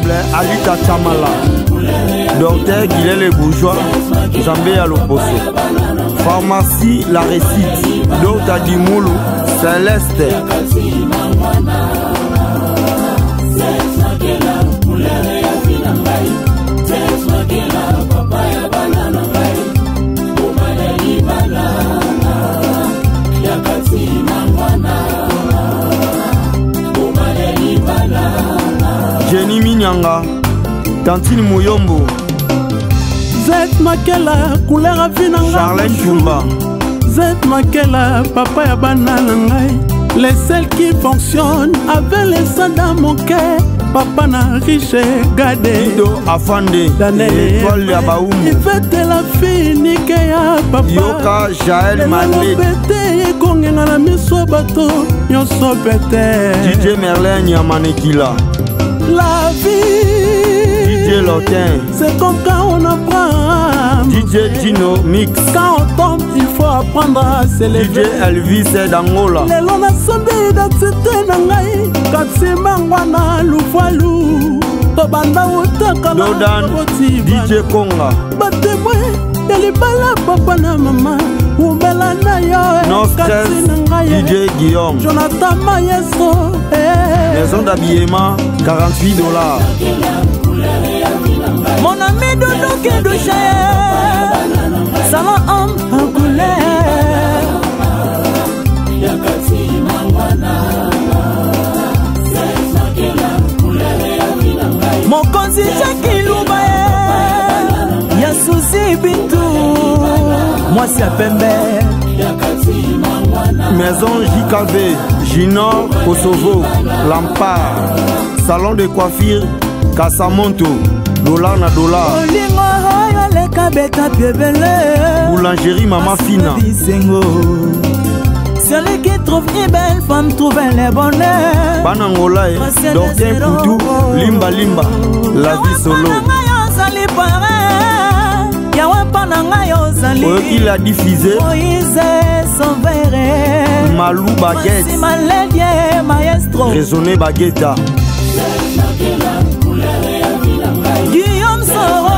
Honorable Alita Chamala, Docteur Guilel Bourgeois, Zambé Aloposo, Pharmacie La Récite, Docteur Dimoulou, Céleste. Jenny Minyanga, Tantine Mouyombo, Zet Makela, couleur à Vinanga, Charlène Chumba, Zet Makela, papa ya bananangai, les seuls qui fonctionnent avec les sangs dans mon cœur, papa na riche gade, Dido Afande, Étoile ya Baoumu, il fait la fille nike ya papa, Yoka Jaël Malé, Bete kongenga na miso bato, nyonso bete, DJ Merlin Yamanekila, la vie, DJ Lotin, c'est comme quand on apprend. DJ Dino Mix, Quand on tombe, il faut apprendre à se lever. DJ Elvis d'Angola, Lelo na sombi d'identité na ngai, katsima ngwana lufalu, tobanda utaka na Dodan, botiba. DJ Konga, Batemwe, yalibala papa na mama, umela na yo, No Stress, DJ Guillaume, Jonathan Mayeso, Maison d'habillement, $48. Mon ami Doudou Kedouché, salon homme en couleur. Mon conseil Jackie Loubaye, Yasouzi Bintou, moi c'est à Pembe. Maison JKV, Ginor, Kosovo, Lampard, Salon de coiffure, Casamonto, dollar na dollar. Boulangerie Mama Fina. Celui qui trouve une belle femme trouve les bonheurs. Banangola et Docteur Poutou, Limba Limba, la vie solo. Il a diffusé Malou Baguette, Raisonné Baguetta, Guillaume Soro,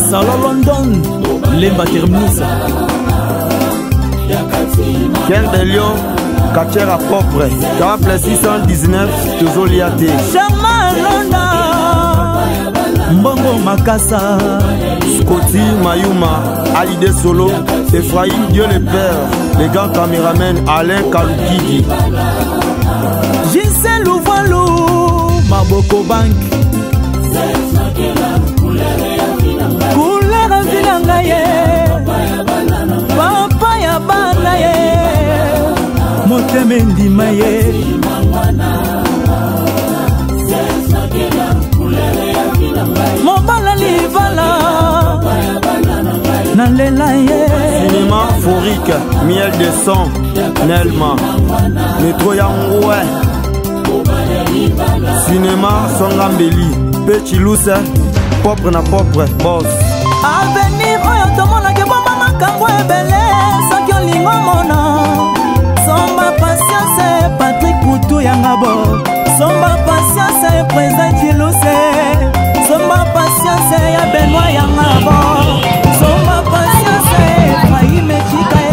Salon London, Lemba Terminus, Ken Belion, Kachera propre, 619, toujours liaté. Charma London, Mbongo Makassa, Scotty Mayuma, Alide Solo, Ephraim Dieu le Père, les grands caméramens Alain Kaloukidi, Gisèle Louvalou, Maboko Bank, Couleur à Vilangaye, Papa ya Banaye, Motemendi Maye, Mobala Livala, Nalelaye, Cinéma Forique, Miel de Sang, Nelma, Métro Yangoué, Cinéma Songambeli, Petit Lousse, Propre na propre, Boss. Avenir oyo tomona ke bomba makambo ebele soki olingo mona Somba patience Patrick Poutou Yangabo Somba patience Président Chilose Somba patience ya Benoît Yangabo Somba patience Fahime Chikae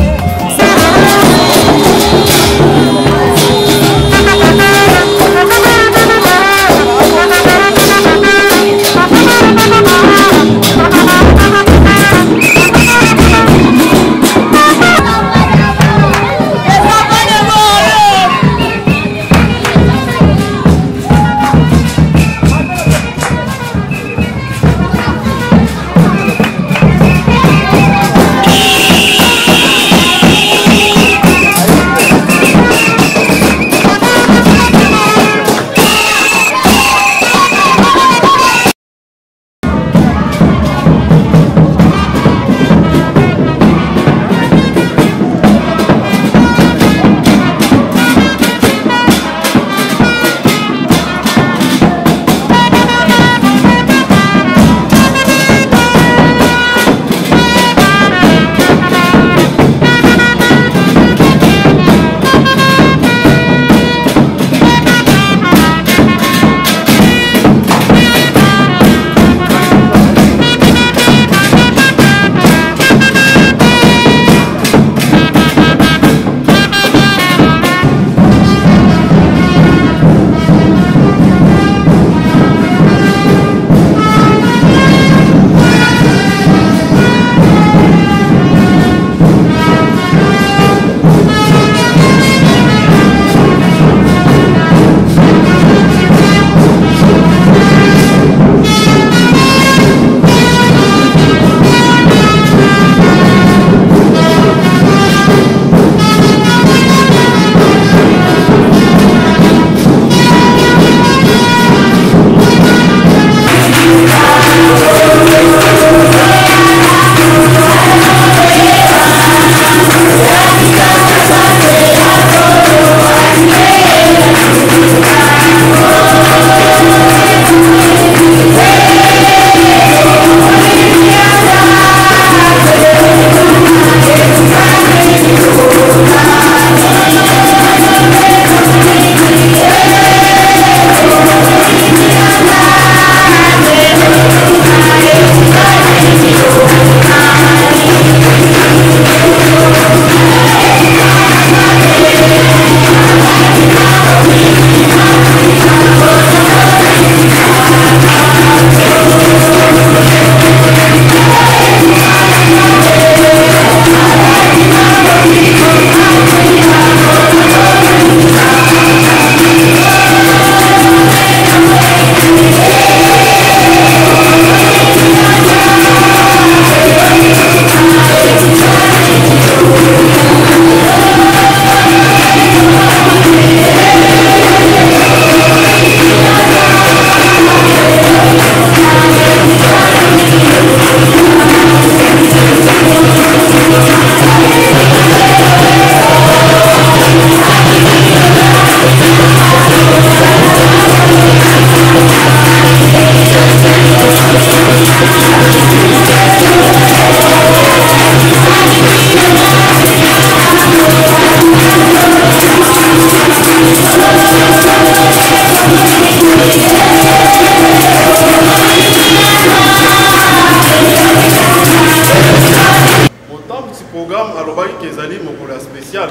alobaki kezali mokolo spécial,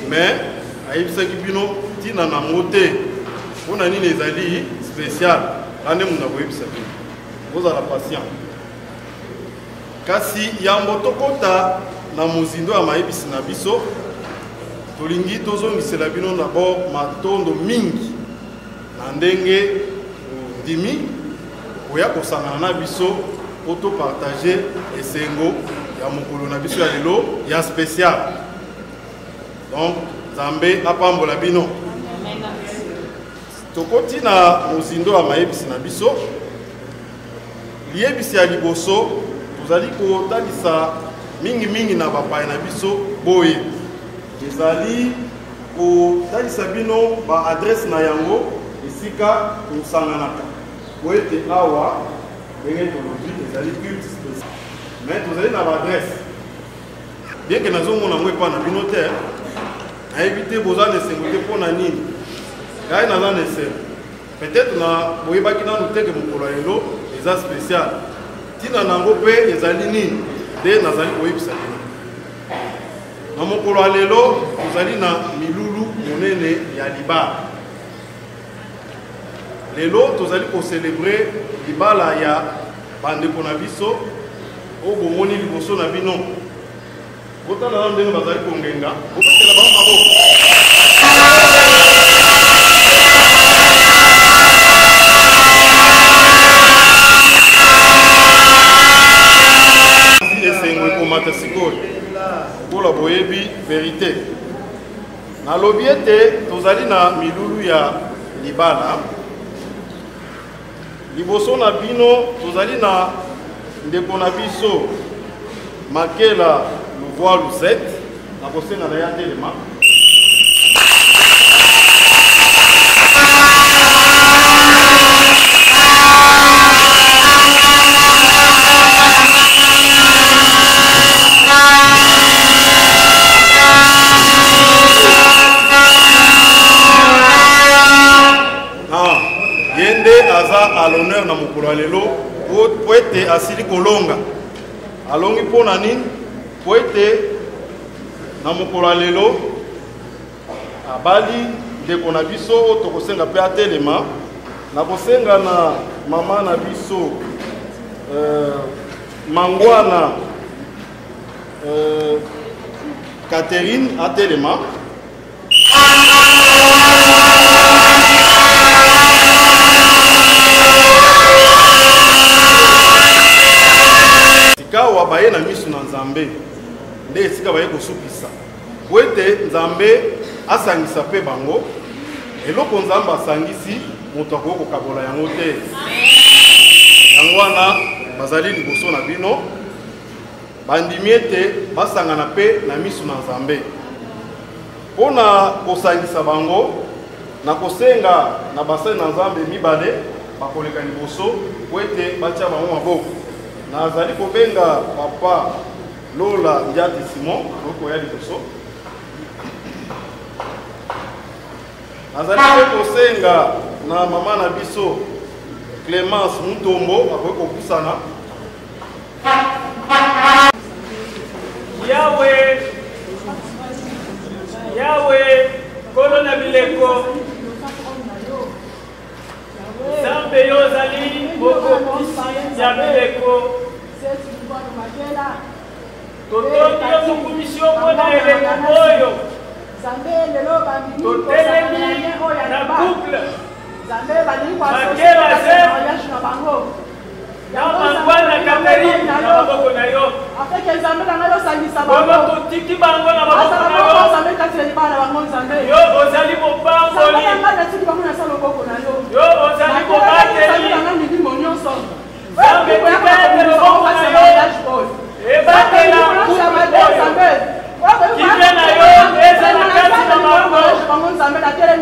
mais ayebisaki bino tina na mote mpona nini ezali spécial ane muna koyebisa bino kozala patient. Kasi yambo tokota na mozindo ya mayebisi na biso tolingi tozongisela bino d'abord matondo mingi na ndenge dimi oya kosangana na biso po topartage esengo ya mokolo na biso ya lelo ya spécial. Donc Nzambe apambola bino. Tokoti na mozindo ya mayebisi na biso liyebisi ya liboso tozali kotalisa mingi na bapaya na biso boye ezali kotalisa bino ba adresse na yango esika tosanganaka po ete awa ndenge tolobi ezali culte spécial mais tozali na ba adresse bien que nazomona ngo epa na bino te nayebi te boza na esengo te mpo na nini ngai naza na esengo peut-être na boyebaki nanu teke mokolo ya lelo eza spécial tina nango mpe ezali nini nde nazali koyebisa bino. Na mokolo ya lelo tozali na milulu monene ya libala. Lelo tozali kocelebre libala ya bandeko na biso oyo bomoni liboso na bino. Botala na ndenge bazali kongenga bopesela bango maboko. Esengo ekomata sikoyo mpola boyebi verité. Nalobi ete tozali na milulu ya libala. Liboso na bino tozali na ndeko na biso Makela Louvois Lucette na kosenga na ya telema. À l'honneur na mokolo ya lelo po ete asili kolonga alongi mpo na nini po ete na mokolo ya lelo abali ndeko na biso oyo tokosenga mpe atelema na kosenga na mama na biso Mangwana Catherine atelema. Kawa baye na misu na Nzambe nde esika baye kosukisa po ete Nzambe asangisa mpe bango eloko Nzambe asangisi moto akoki kokabola yango te. Yango wana bazali liboso na bino bandimi ete basangana mpe na misu na Nzambe mpona kosangisa bango na kosenga na basali na Nzambe mibale bakoleka liboso po ete batia bango maboko. Nazali kobenga papa Lola Ndiati Simon loko ya liboso. Nazali kosenga na mama na biso Clémence Mutombo akoki kokusana. Yawe kolona bileko Nzambe yo zali bokokisi ya bileko totoki yo mokumisio mpona eleko oyo totelemi na couple Makela Zero na Mangwana Catherine na maboko na yo bongo totiki bango na maboko na yo. Yo ozali mopangoli yo ozali mobateli Nzambe tikende loboko na yo ebatela kive na yo eza na kati na maboko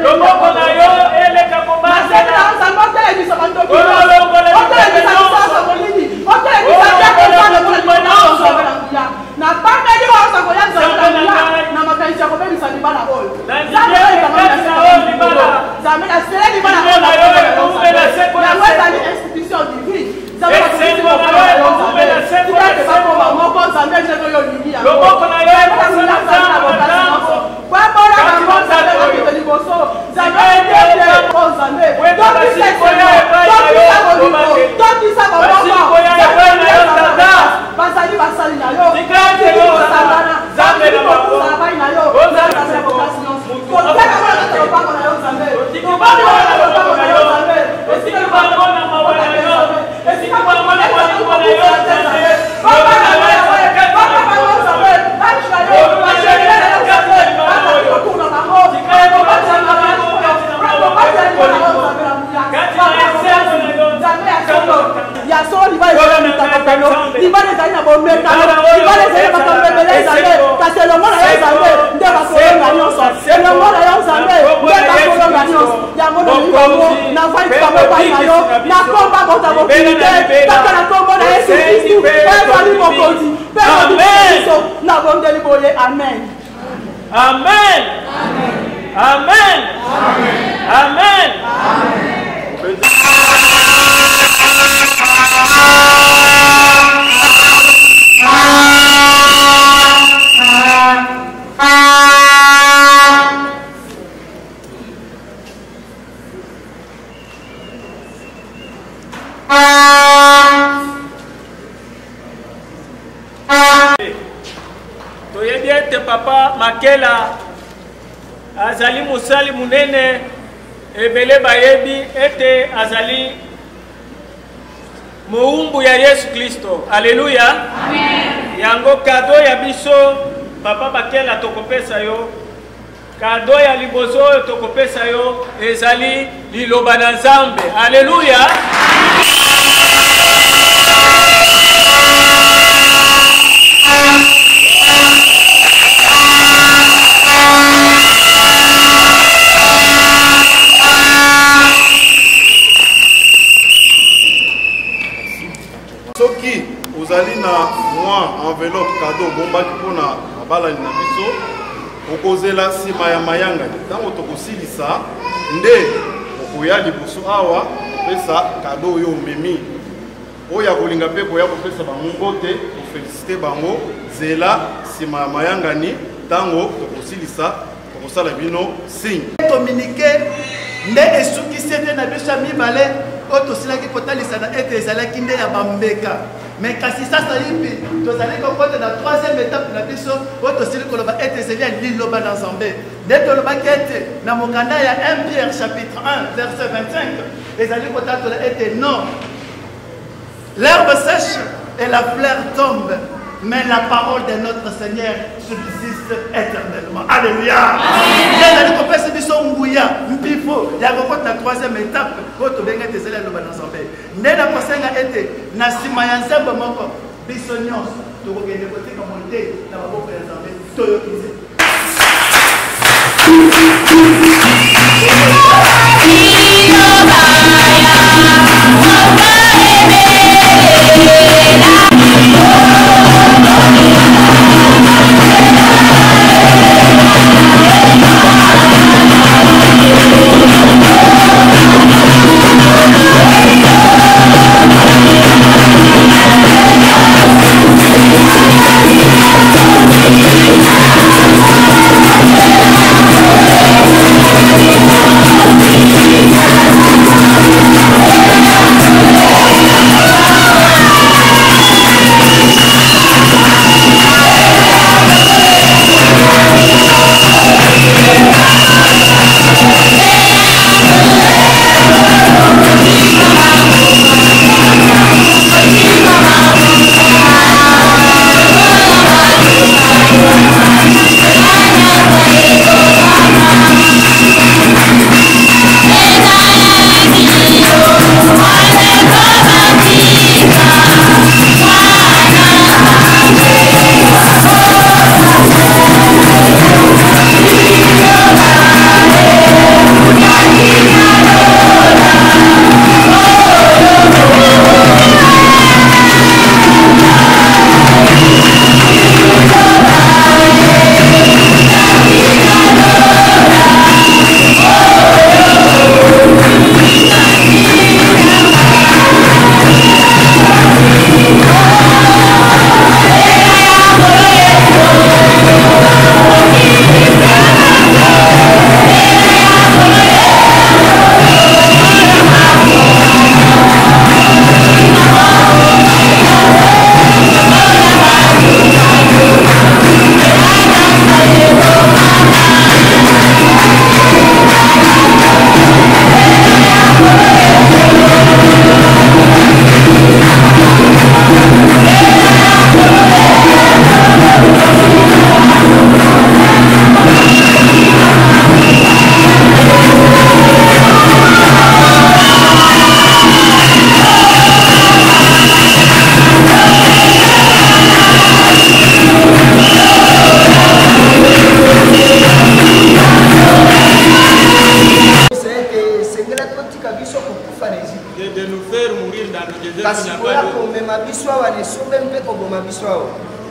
loboko na yo eleka kobatela ololongola loboko na yo divinité kaka na kombo na Yesu Kristu ezali mokonzi mpe biso na bondeli boye amen Amen. Amen. Amen. Toyebi ete papa Makela azali musali munene ebele bayebi ete azali muumbu ya Yesu Kristo. Alléluia. Amen. Yango kado ya biso papa Makela tokopesa yo. Kado ya libozo oyo tokopesa yo ezali liloba na Nzambe. Alléluia. Soki ozali na mwa enveloppe cadeau bombaki mpona abalani na biso okozela nsima ya mayanga ntango tokosilisa nde okoya liboso awa kopesa cadeau oyo omemi oyo akolinga mpe koya kopesa bango mbote kofelisite bango zela nsima ya mayangani ntango tokosilisa tokosala bino signe communiqué nde esukisi ete na biso ya mibale oyo tosilaki kotalisa na ete ezalaki nde ya bambeka mais kasi sasa yipi tozali kokota na troisième étape na biso oyo tosili koloba ete ezali ya liloba na Nzambe nde tolobaki ete na mokanda ya 1 Pierre chapitre 1 verset 25 ezali kotatola ete non l'herbe sèche et la fleur tombe mais la parole de notre Seigneur subsiste éternellement. Alléluia. Nous avons fait ce nguya mpifo ya kokota na troisième étape ko to benga tezela loba na Nzambe. Ndena kosenga ete na sima ya Nzambe moko biso nyonso tokokende kotika monte na maboko ya Nzambe toyokize.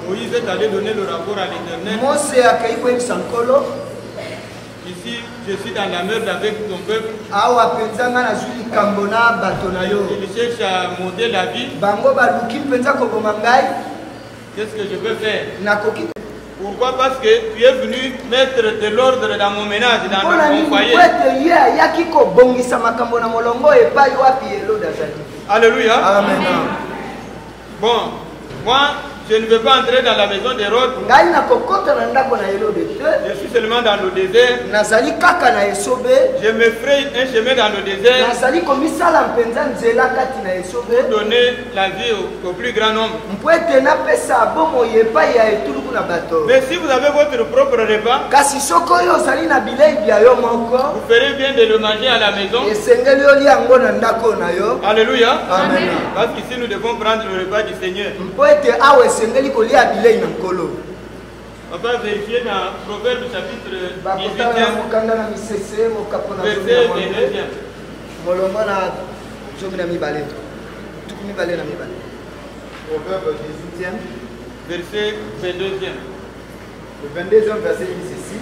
Moïse est allé donner le rapport à l'Éternel. Ici, je suis dans la mer avec ton peuple. Il cherche à monter la vie. Qu'est-ce que je peux faire? Pourquoi? Parce que tu es venu mettre de l'ordre dans mon ménage, dans mon foyer. Alléluia. Amen. Bon, moi, je ne veux pas entrer dans la maison d'Hérode. Je suis seulement dans le désert. Je me ferai un chemin dans le désert pour donner la vie au plus grand nombre. Mais si vous avez votre propre repas, vous ferez bien de le manger à la maison. Alléluia. Amen. Parce qu'ici nous devons prendre le repas du Seigneur. On va vérifier dans Proverbe chapitre 18, verset 22. Proverbe 18e, verset 22e. Le 22e verset dit ceci.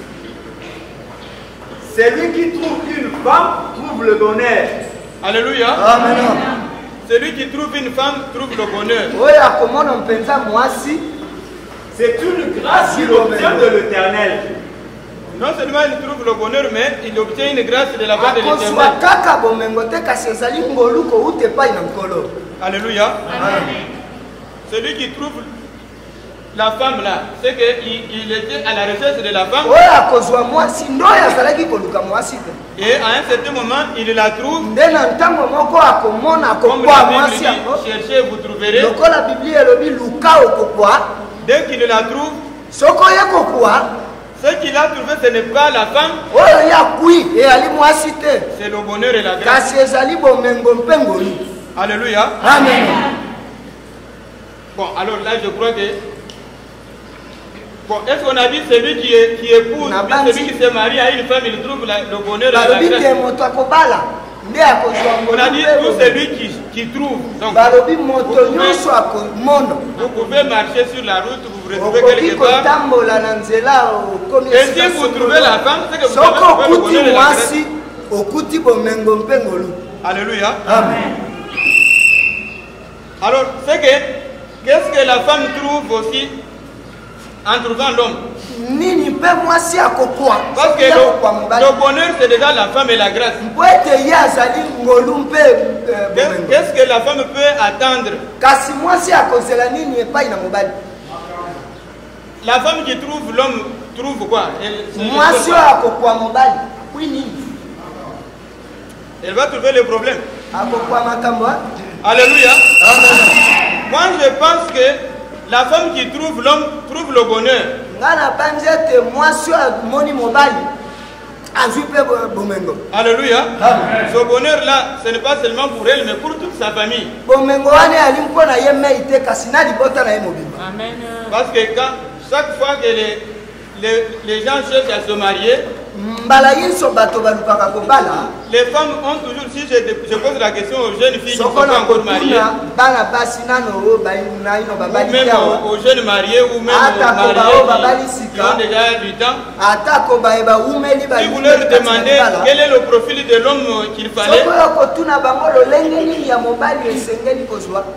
Celui qui trouve une femme trouve le bonheur. Alléluia. Amen. Celui qui trouve une femme trouve le bonheur. C'est une grâce qu'il obtient de l'Éternel. Non seulement il trouve le bonheur, mais il obtient une grâce de la part de l'Éternel. Alléluia. Amen. Celui qui trouve la femme là, c'est qu'il était à la recherche de la femme. Et à un certain moment, il la trouve. Comme la Bible dit, cherchez, vous trouverez. Dès qu'il la trouve, ce qu'il a trouvé, ce n'est pas la femme. C'est le bonheur et la grâce. Alléluia. Amen. Bon, alors là, je crois que... Bon, est-ce qu'on a dit celui qui épouse, celui qui se marie à une femme, il trouve le bonheur et la grâce? On a dit tout celui qui trouve. Donc, vous pouvez marcher sur la route, vous vous retrouvez quelque part. Et si vous trouvez la femme, c'est que vous avez trouvé le bonheur et la grâce. Alléluia. Amen. Alors, c'est que, qu'est-ce que la femme trouve aussi en trouvant l'homme? Parce que le bonheur, c'est déjà la femme et la grâce. Qu'est-ce que la femme peut attendre? La femme qui trouve l'homme trouve quoi? Elle va trouver le problème. Alléluia. Moi, je pense que la femme qui trouve l'homme trouve le bonheur. Alléluia. Ce bonheur-là, ce n'est pas seulement pour elle, mais pour toute sa famille. Amen. Parce que chaque fois que les gens cherchent à se marier, les femmes ont toujours, si je pose la question aux jeunes filles qui ne sont pas encore mariées, ou même aux jeunes mariés, ou même aux mariés qui ont déjà du temps, si vous leur demandez quel est le profil de l'homme qu'il fallait,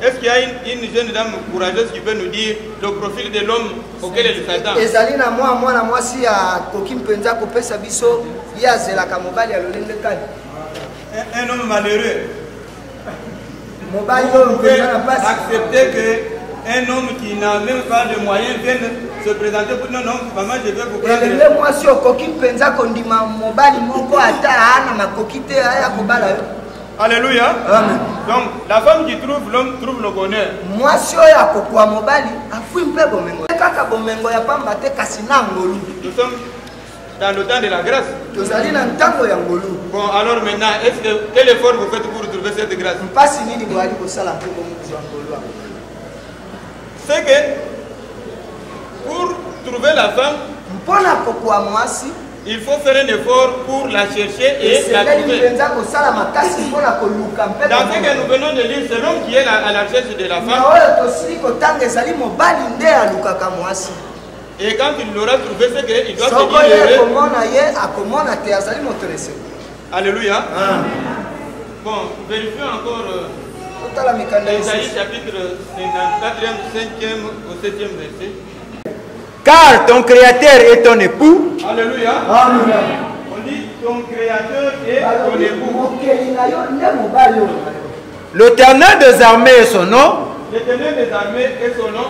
est-ce qu'il y a une jeune dame courageuse qui peut nous dire le profil de l'homme auquel elle s'attend? Un homme malheureux. Vous pouvez accepter qu'un homme qui n'a même pas de moyens vienne se présenter pour nous. Non, maman, je vais vous prendre. Alléluia. Amen. Donc, la femme qui trouve l'homme trouve le bonheur. Nous sommes dans le temps de la grâce. Bon, alors maintenant, quel effort vous faites pour trouver cette grâce? C'est que pour trouver la femme, il faut faire un effort pour la chercher et la trouver. Dans ce que nous venons de lire, c'est l'homme qui est à la recherche de la femme. Et quand il l'aura trouvé, c'est qu'il doit se dire. Alléluia. Bon, vérifions encore Isaïe chapitre 54e, 5e au 7e verset. Car ton créateur est ton époux. Alléluia. On dit ton créateur est ton époux. L'Éternel des armées est son nom. L'Éternel des armées est son nom.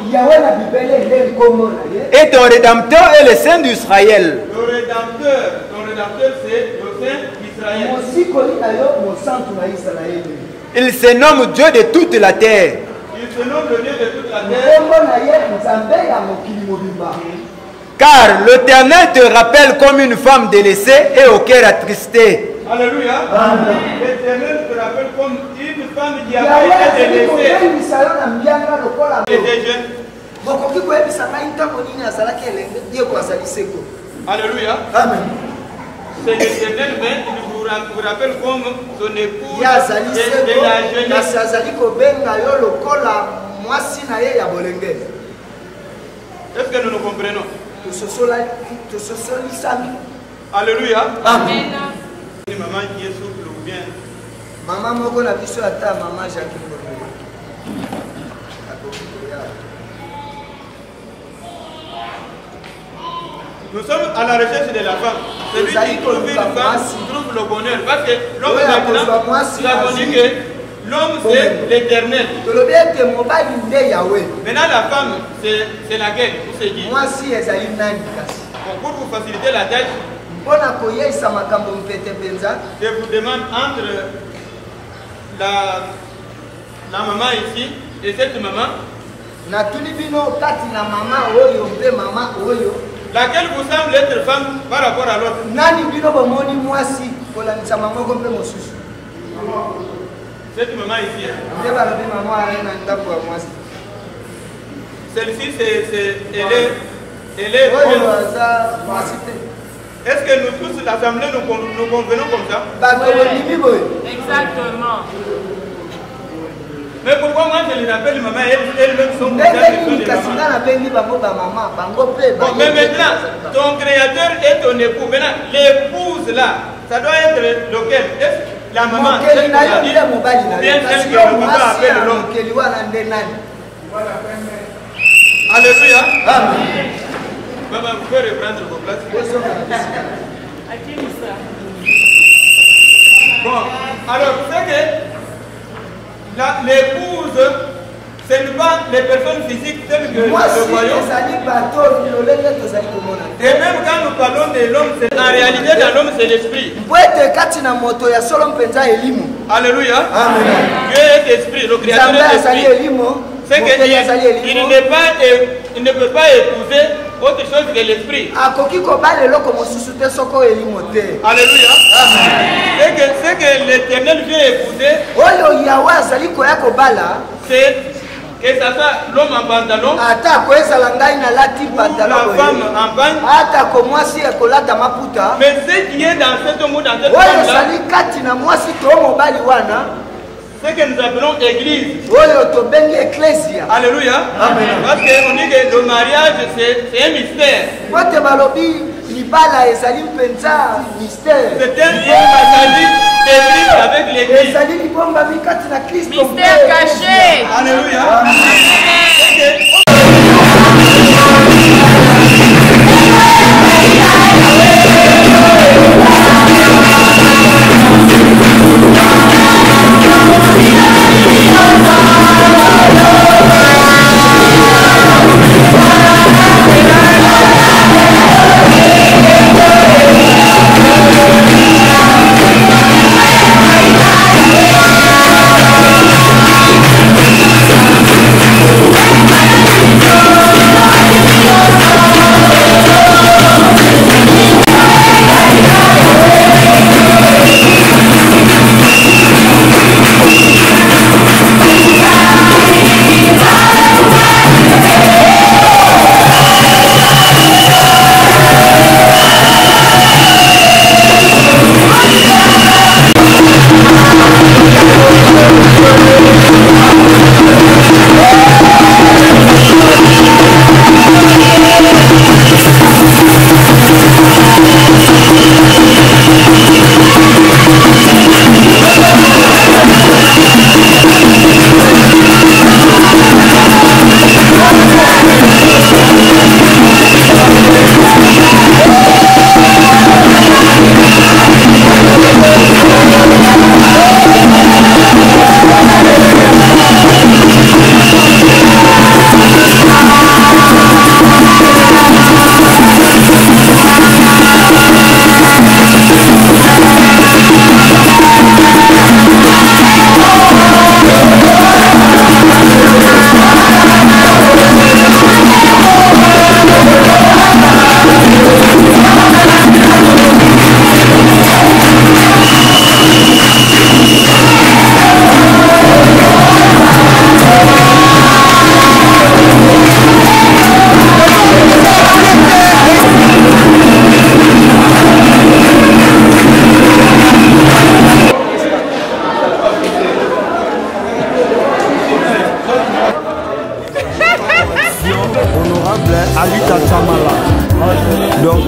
Et ton rédempteur est le Saint d'Israël. Le rédempteur, ton rédempteur c'est le Saint d'Israël. Il se nomme Dieu de toute la terre. Il se nomme le Dieu de toute la terre. Car l'Éternel te rappelle comme une femme délaissée et au cœur attristé. Alléluia. L'Éternel te rappelle comme une femme qui a été délaissée. Et des jeunes. Alléluia. Amen. C'est l'Éternel, mais il vous rappelle comme son épouse et la jeunesse. Est-ce que nous nous comprenons? Alléluia. Amen. Une maman qui est souple ou bien. Maman moko na biso ata maman Jacques. Nous sommes à la recherche de la femme. Celui qui trouve une femme trouve le bonheur. Parce que l'homme maintenant, nous avons dit que l'homme c'est l'éternel. Maintenant la femme c'est laquelle? Vous se dites. Pour vous faciliter la tâche, je vous demande entre la maman ici et cette maman. Laquelle vous semble être femme par rapport à l'autre? Cette maman ici. Celle-ci, elle est bonne. Est-ce que nous tous, l'Assemblée, nous convenons comme ça? Exactement. Mais pourquoi moi je les appelle maman, elles-mêmes sont déjà maman. Bon, mais maintenant, ton créateur est ton époux. Maintenant, l'épouse là, ça doit être lequel? Est-ce la maman? Bien celle que le papa appelle l'homme. Alléluia. Amen. Maman, vous pouvez reprendre vos places. Bon, alors vous savez que l'épouse, ce n'est pas les personnes physiques telles que nous voyons. Et même quand nous parlons de l'homme, en réalité dans l'homme c'est l'esprit. Alléluia. Amen. Dieu est esprit, le créateur est esprit. C'est qu'il ne peut pas épouser autre chose que l'esprit. Alléluia. C'est que l'Éternel vient épouser. C'est que ça soit l'homme en pantalon ou la femme en bagne. Mais ce qui est dans cette monde, dans cette femme-là, c'est que nous appelons église. Alléluia. Amen. Parce qu'on dit que le mariage c'est un mystère. C'est un église avec l'église. Mystère caché. Alléluia.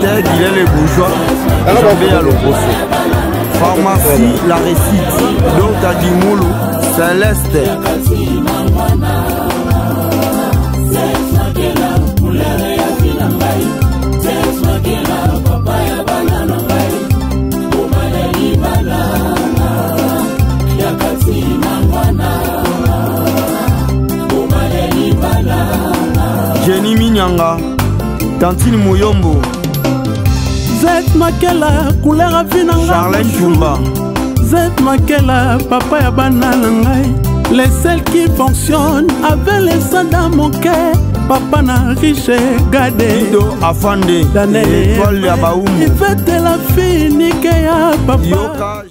Docteur Guilhem les bourgeois, Jambé à l'opposé. Pharmacie La Récite, Docteur Dimoulou, Céleste. Jenny Minyanga, Tantine Mouyombo, Z Makela, couleur à finanga. Charlène Chumba, Z Makela, papa ya banalangai. Les celles qui fonctionnent avec les sangs dans mon cœur. Papa na riche gade. Dido Afande, Daniel Étoile ya Baoumou. Il fait de la fille, Nike ya papa. Yoka.